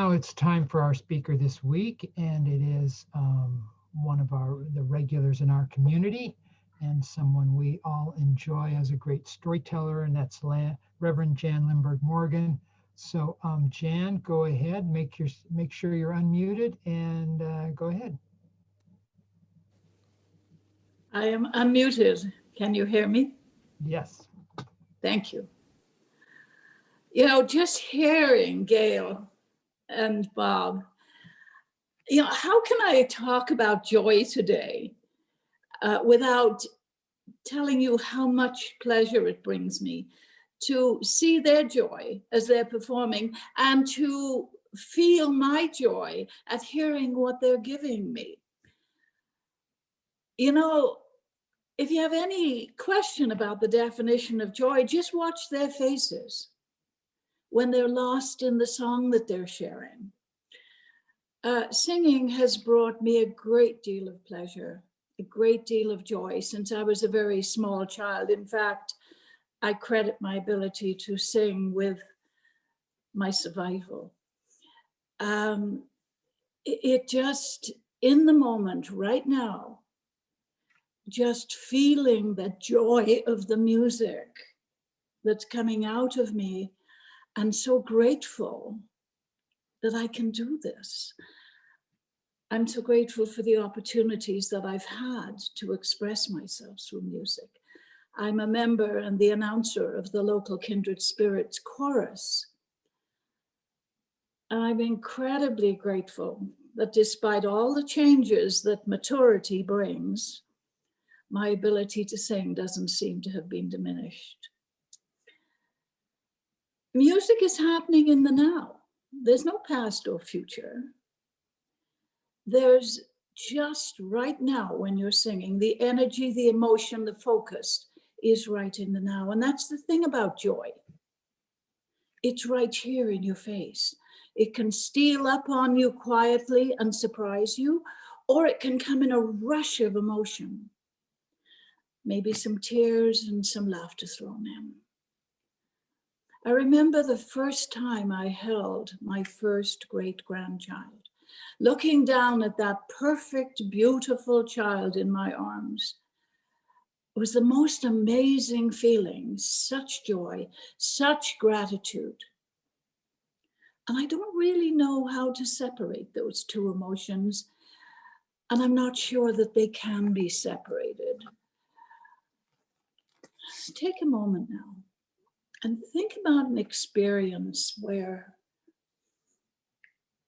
now it's time for our speaker this week, and it is one of the regulars in our community and someone we all enjoy as a great storyteller, and that's Reverend Jan Lindbergh Morgan. So Jan, go ahead, make sure you're unmuted, and go ahead. I am unmuted. Can you hear me? Yes. Thank you. You know, just hearing Gail and Bob, you know, how can I talk about joy today without telling you how much pleasure it brings me to see their joy as they're performing and to feel my joy at hearing what they're giving me. You know, if you have any question about the definition of joy, just watch their faces when they're lost in the song that they're sharing. Singing has brought me a great deal of pleasure, a great deal of joy since I was a very small child. In fact, I credit my ability to sing with my survival. It just, in the moment, right now, just feeling the joy of the music that's coming out of me, and so grateful that I can do this. I'm so grateful for the opportunities that I've had to express myself through music. I'm a member and the announcer of the local Kindred Spirits chorus. And I'm incredibly grateful that despite all the changes that maturity brings, my ability to sing doesn't seem to have been diminished. Music is happening in the now. There's no past or future. There's just right now when you're singing, the energy, the emotion, the focus is right in the now. And that's the thing about joy. It's right here in your face. It can steal up on you quietly and surprise you, or it can come in a rush of emotion. Maybe some tears and some laughter thrown in. I remember the first time I held my first great-grandchild, looking down at that perfect, beautiful child in my arms. It was the most amazing feeling, such joy, such gratitude. And I don't really know how to separate those two emotions, and I'm not sure that they can be separated. Take a moment now and think about an experience where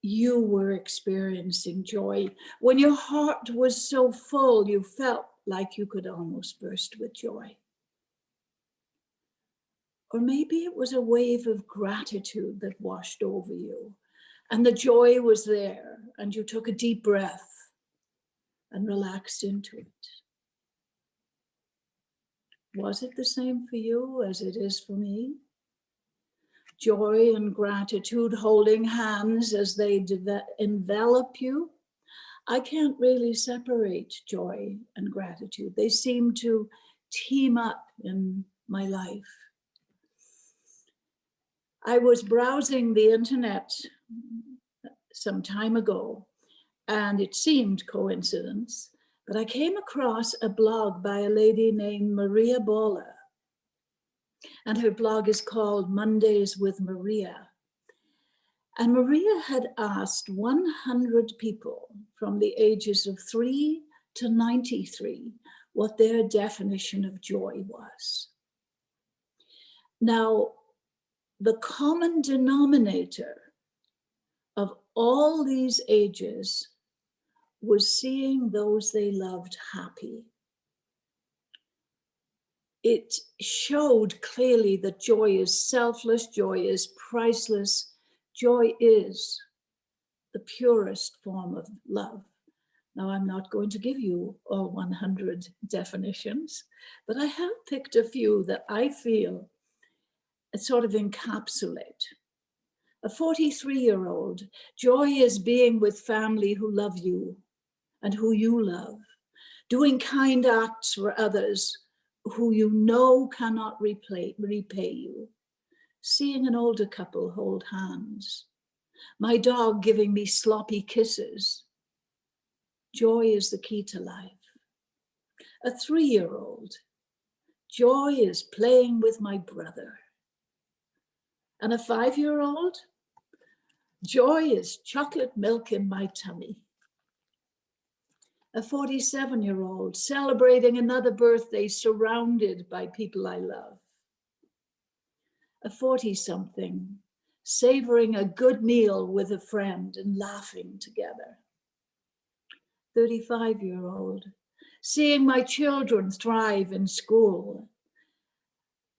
you were experiencing joy, when your heart was so full you felt like you could almost burst with joy. Or maybe it was a wave of gratitude that washed over you, and the joy was there, and you took a deep breath and relaxed into it. Was it the same for you as it is for me? Joy and gratitude holding hands as they envelop you. I can't really separate joy and gratitude. They seem to team up in my life. I was browsing the internet some time ago, and it seemed coincidence, but I came across a blog by a lady named Maria Bola. And her blog is called Mondays with Maria. And Maria had asked 100 people from the ages of 3 to 93 what their definition of joy was. Now, the common denominator of all these ages was seeing those they loved happy. It showed clearly that joy is selfless, joy is priceless, joy is the purest form of love. Now, I'm not going to give you all 100 definitions, but I have picked a few that I feel sort of encapsulate. A 43-year-old, joy is being with family who love you and who you love, doing kind acts for others who you know cannot repay you, seeing an older couple hold hands, my dog giving me sloppy kisses. Joy is the key to life. A 3-year-old, joy is playing with my brother. And a 5-year-old, joy is chocolate milk in my tummy. A 47-year-old celebrating another birthday surrounded by people I love. A 40-something savoring a good meal with a friend and laughing together. 35-year-old seeing my children thrive in school.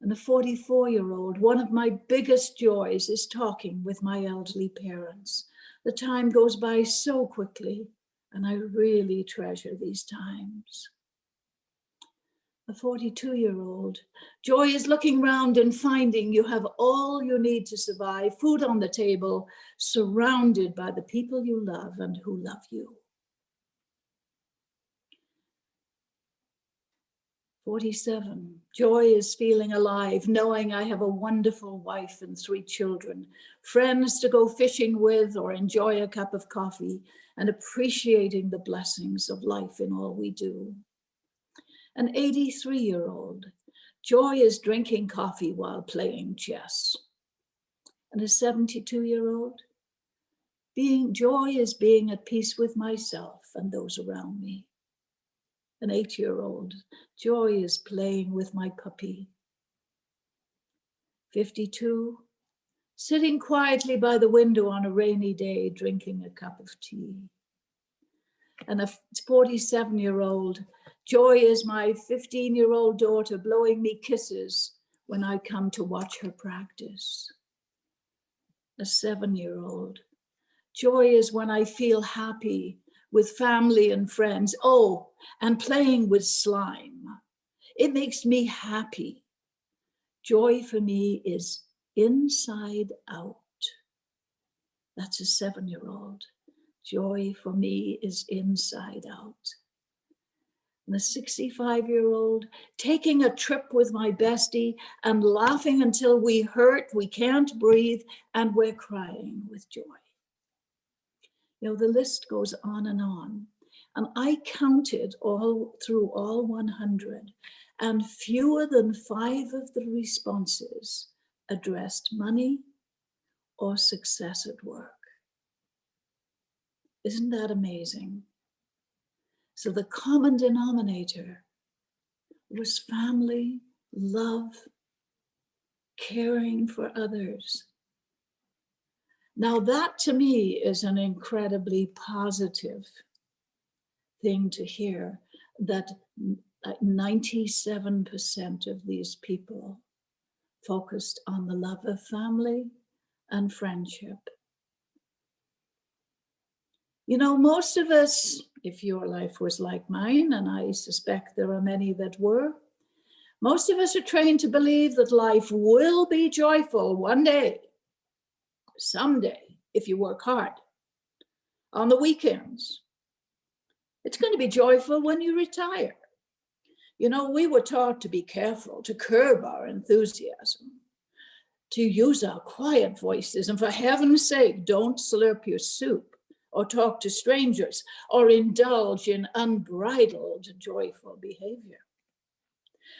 And a 44-year-old, one of my biggest joys is talking with my elderly parents. The time goes by so quickly, and I really treasure these times. A 42-year-old, joy is looking around and finding you have all you need to survive, food on the table, surrounded by the people you love and who love you. 47, joy is feeling alive, knowing I have a wonderful wife and 3 children, friends to go fishing with or enjoy a cup of coffee, and appreciating the blessings of life in all we do. An 83-year-old, joy is drinking coffee while playing chess. And a 72-year-old, joy is being at peace with myself and those around me. An 8-year-old, joy is playing with my puppy. 52, sitting quietly by the window on a rainy day, drinking a cup of tea. And a 47-year-old, joy is my 15-year-old daughter blowing me kisses when I come to watch her practice. A 7-year-old, joy is when I feel happy with family and friends. Oh, and playing with slime. It makes me happy. Joy for me is inside out. That's a 7-year-old. Joy for me is inside out. And a 65-year-old taking a trip with my bestie and laughing until we hurt, we can't breathe, and we're crying with joy. You know, the list goes on. And I counted all through all 100, and fewer than 5 of the responses addressed money or success at work. Isn't that amazing? So the common denominator was family, love, caring for others. Now that to me is an incredibly positive thing to hear, that 97% of these people focused on the love of family and friendship. You know, most of us, if your life was like mine, and I suspect there are many that were, most of us are trained to believe that life will be joyful one day, someday, if you work hard. On the weekends, it's going to be joyful when you retire. You know, we were taught to be careful, to curb our enthusiasm, to use our quiet voices, and for heaven's sake, don't slurp your soup or talk to strangers or indulge in unbridled, joyful behavior.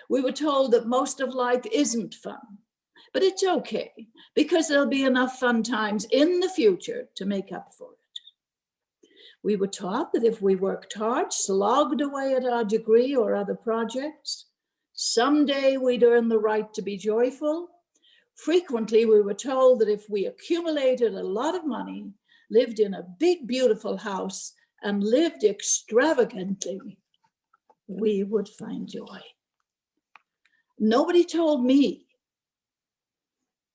We were told that most of life isn't fun, but it's okay because there'll be enough fun times in the future to make up for it. We were taught that if we worked hard, slogged away at our degree or other projects, someday we'd earn the right to be joyful. Frequently, we were told that if we accumulated a lot of money, lived in a big, beautiful house, and lived extravagantly, we would find joy. Nobody told me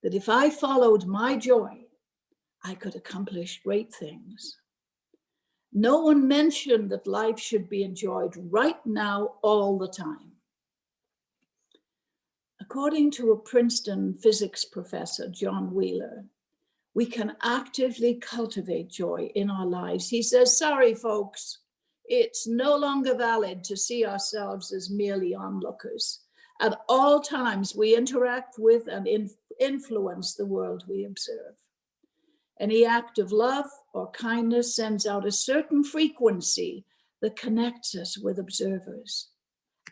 that if I followed my joy, I could accomplish great things. No one mentioned that life should be enjoyed right now, all the time. According to a Princeton physics professor, John Wheeler, we can actively cultivate joy in our lives. He says, sorry, folks, it's no longer valid to see ourselves as merely onlookers. At all times, we interact with and influence the world we observe. Any act of love or kindness sends out a certain frequency that connects us with observers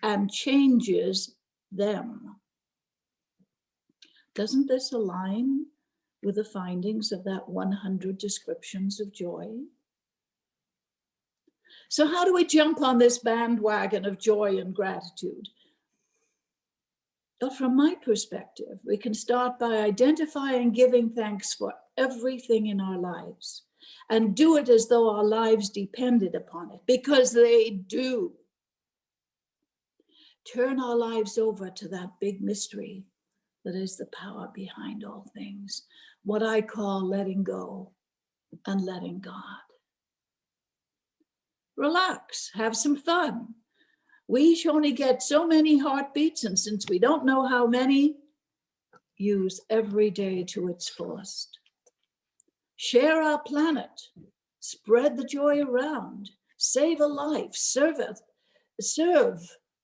and changes them. Doesn't this align with the findings of that 100 descriptions of joy? So how do we jump on this bandwagon of joy and gratitude? Well, from my perspective, we can start by identifying giving thanks for everything in our lives and do it as though our lives depended upon it, because they do. Turn our lives over to that big mystery that is the power behind all things, what I call letting go and letting God. Relax, have some fun. We each only get so many heartbeats, and since we don't know how many, use every day to its fullest. Share our planet, spread the joy around, save a life, serve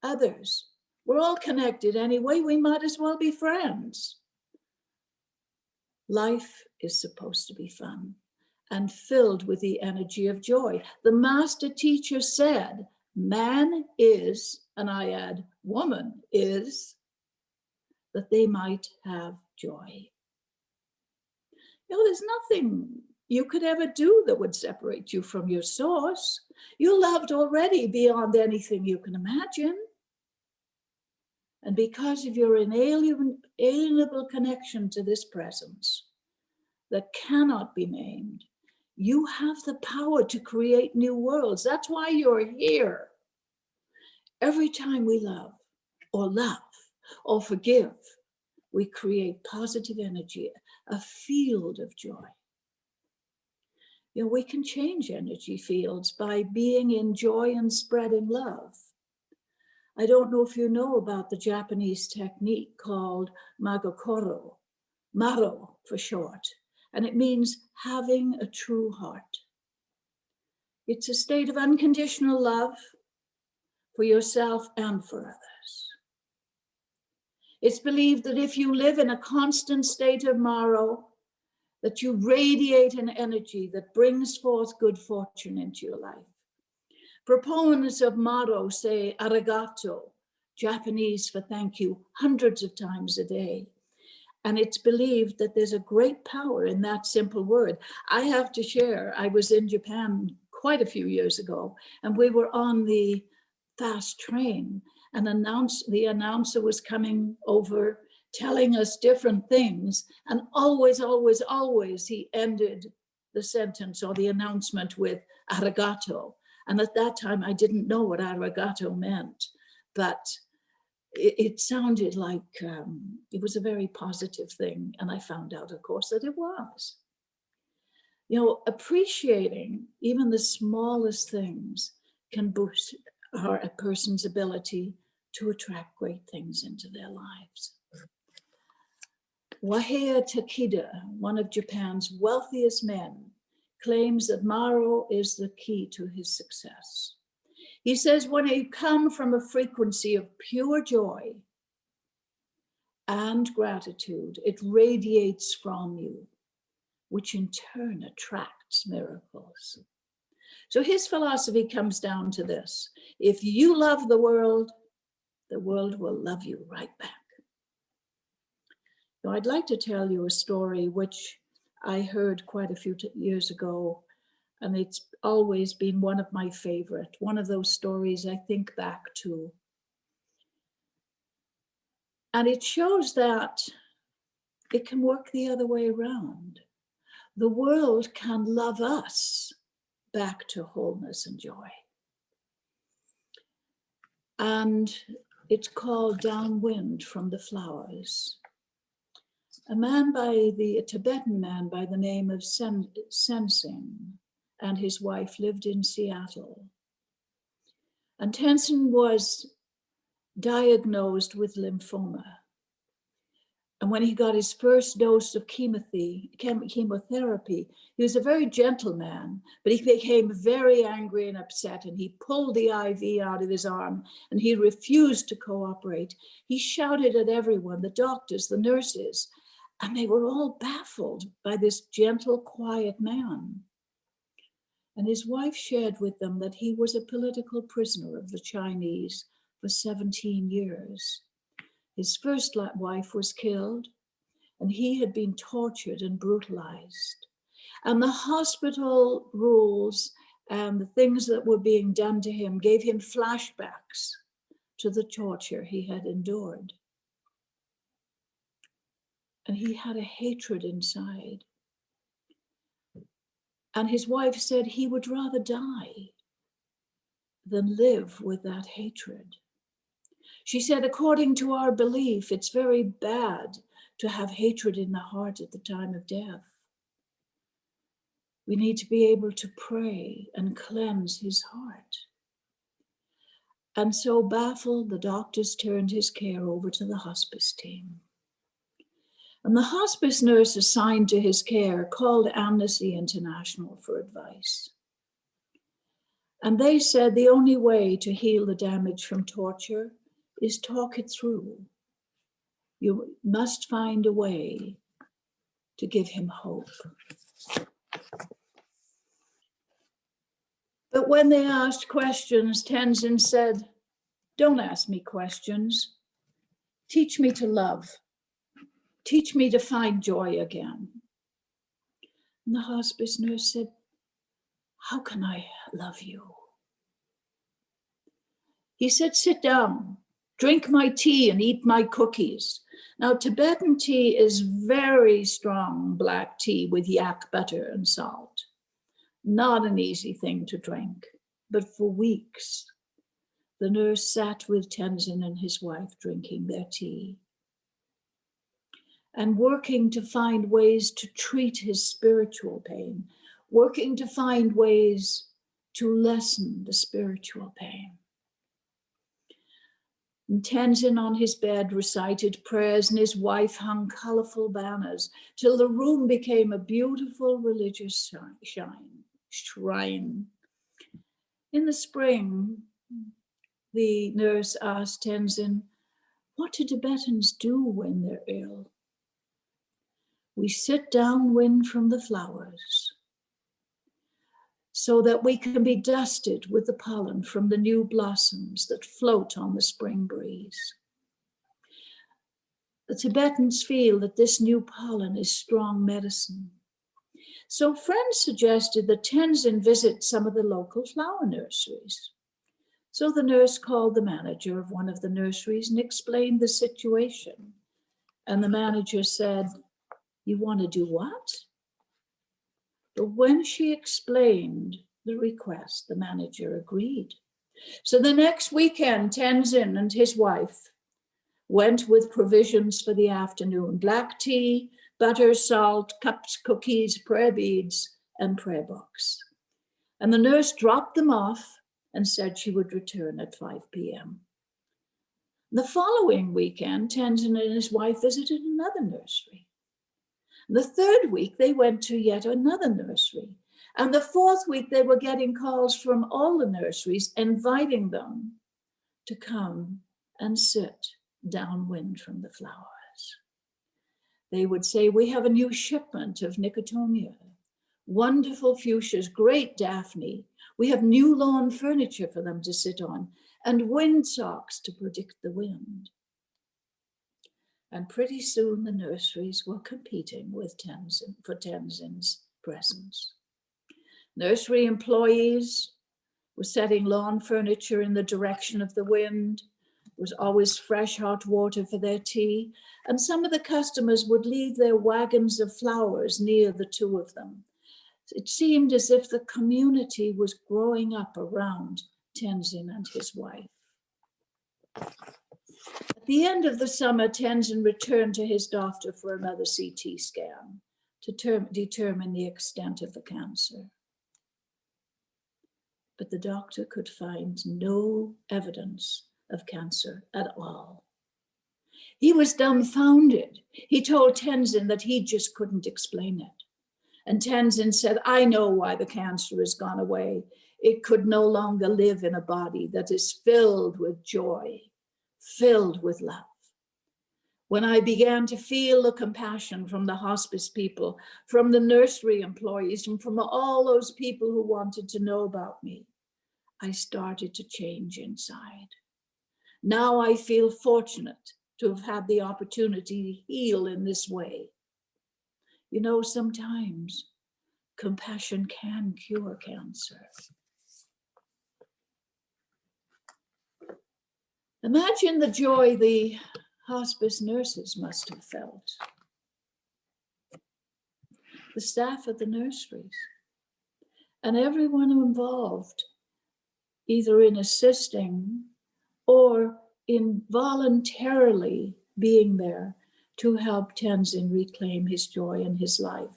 others. We're all connected anyway, we might as well be friends. Life is supposed to be fun and filled with the energy of joy. The master teacher said, man is, and I add, woman is, that they might have joy. You know, there's nothing you could ever do that would separate you from your source. You're loved already beyond anything you can imagine. And because of your inalienable connection to this presence that cannot be named, you have the power to create new worlds. That's why you're here. Every time we love or forgive, we create positive energy, a field of joy. You know, we can change energy fields by being in joy and spreading love. I don't know if you know about the Japanese technique called magokoro, maro for short, and it means having a true heart. It's a state of unconditional love for yourself and for others. It's believed that if you live in a constant state of maro, that you radiate an energy that brings forth good fortune into your life. Proponents of maro say arigato, Japanese for thank you, hundreds of times a day. And it's believed that there's a great power in that simple word. I have to share, I was in Japan quite a few years ago, and we were on the fast train, and the announcer was coming over telling us different things, and always he ended the sentence or the announcement with arigato. And at that time I didn't know what arigato meant, but it sounded like it was a very positive thing, and I found out, of course, that it was. You know, appreciating even the smallest things can boost a person's ability to attract great things into their lives. Wahea Takeda, one of Japan's wealthiest men, claims that maro is the key to his success. He says, when you come from a frequency of pure joy and gratitude, it radiates from you, which in turn attracts miracles. So his philosophy comes down to this: if you love the world will love you right back. Now, I'd like to tell you a story which I heard quite a few years ago, and it's always been one of my favorite, one of those stories I think back to. And it shows that it can work the other way around. The world can love us back to wholeness and joy. And it's called Downwind from the Flowers. A Tibetan man by the name of Sensing and his wife lived in Seattle. And Tenzin was diagnosed with lymphoma. And when he got his first dose of chemotherapy, he was a very gentle man, but he became very angry and upset, and he pulled the IV out of his arm, and he refused to cooperate. He shouted at everyone, the doctors, the nurses, And they were all baffled by this gentle, quiet man. And his wife shared with them that he was a political prisoner of the Chinese for 17 years. His first wife was killed, and he had been tortured and brutalized. And the hospital rules and the things that were being done to him gave him flashbacks to the torture he had endured. And he had a hatred inside. And his wife said he would rather die than live with that hatred. She said, according to our belief, it's very bad to have hatred in the heart at the time of death. We need to be able to pray and cleanse his heart. And so baffled, the doctors turned his care over to the hospice team. And the hospice nurse assigned to his care called Amnesty International for advice. And they said the only way to heal the damage from torture is talk it through. You must find a way to give him hope. But when they asked questions, Tenzin said, don't ask me questions. Teach me to love. Teach me to find joy again. And the hospice nurse said, how can I love you? He said, sit down, drink my tea and eat my cookies. Now, Tibetan tea is very strong black tea with yak butter and salt. Not an easy thing to drink, but for weeks, the nurse sat with Tenzin and his wife drinking their tea and working to find ways to treat his spiritual pain, working to find ways to lessen the spiritual pain. And Tenzin on his bed recited prayers, and his wife hung colorful banners till the room became a beautiful religious shrine. In the spring, the nurse asked Tenzin, what do Tibetans do when they're ill? We sit downwind from the flowers so that we can be dusted with the pollen from the new blossoms that float on the spring breeze. The Tibetans feel that this new pollen is strong medicine. So friends suggested that Tenzin visit some of the local flower nurseries. So the nurse called the manager of one of the nurseries and explained the situation. And the manager said, you want to do what? But when she explained the request, the manager agreed. So the next weekend, Tenzin and his wife went with provisions for the afternoon, black tea, butter, salt, cups, cookies, prayer beads, and prayer books. And the nurse dropped them off and said she would return at 5 p.m. The following weekend, Tenzin and his wife visited another nursery. The third week, they went to yet another nursery. And the fourth week, they were getting calls from all the nurseries inviting them to come and sit downwind from the flowers. They would say, we have a new shipment of nicotonia, wonderful fuchsias, great daphne. We have new lawn furniture for them to sit on and wind socks to predict the wind. And pretty soon the nurseries were competing with Tenzin for Tenzin's presence. Nursery employees were setting lawn furniture in the direction of the wind. There was always fresh hot water for their tea. And some of the customers would leave their wagons of flowers near the two of them. It seemed as if the community was growing up around Tenzin and his wife. At the end of the summer, Tenzin returned to his doctor for another CT scan to determine the extent of the cancer. But the doctor could find no evidence of cancer at all. He was dumbfounded. He told Tenzin that he just couldn't explain it. And Tenzin said, I know why the cancer has gone away. It could no longer live in a body that is filled with joy, filled with love. when I began to feel the compassion from the hospice people, from the nursery employees, and from all those people who wanted to know about me, I started to change inside. Now I feel fortunate to have had the opportunity to heal in this way. You know, sometimes compassion can cure cancer. Imagine the joy the hospice nurses must have felt. The staff at the nurseries, and everyone involved, either in assisting or in voluntarily being there to help Tenzin reclaim his joy in his life.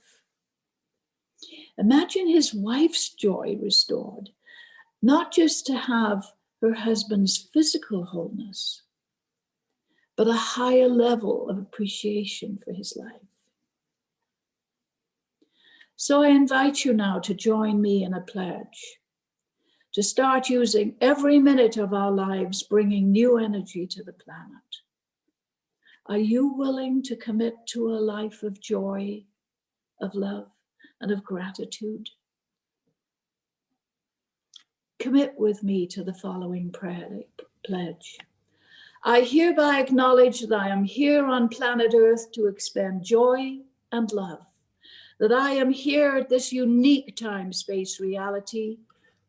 Imagine his wife's joy restored, not just to have her husband's physical wholeness, but a higher level of appreciation for his life. So I invite you now to join me in a pledge, to start using every minute of our lives bringing new energy to the planet. Are you willing to commit to a life of joy, of love, and of gratitude? Commit with me to the following pledge. I hereby acknowledge that I am here on planet Earth to expand joy and love, that I am here at this unique time-space reality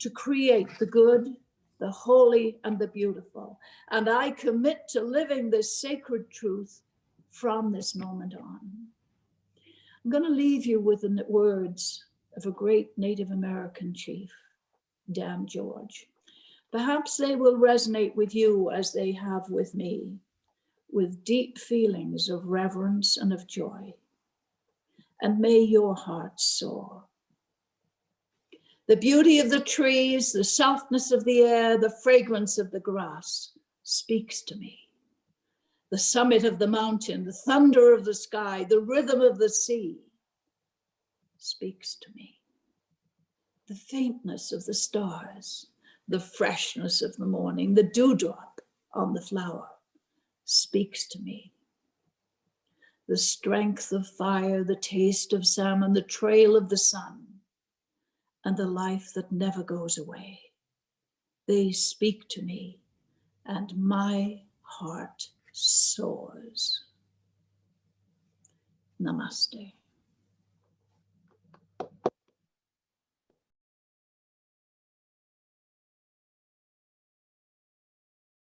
to create the good, the holy, and the beautiful. And I commit to living this sacred truth from this moment on. I'm going to leave you with the words of a great Native American chief, Dan George. Perhaps they will resonate with you as they have with me, with deep feelings of reverence and of joy. And may your heart soar. The beauty of the trees, the softness of the air, the fragrance of the grass speaks to me. The summit of the mountain, the thunder of the sky, the rhythm of the sea speaks to me. The faintness of the stars, the freshness of the morning, the dewdrop on the flower speaks to me. The strength of fire, the taste of salmon, the trail of the sun, and the life that never goes away. They speak to me, and my heart soars. Namaste.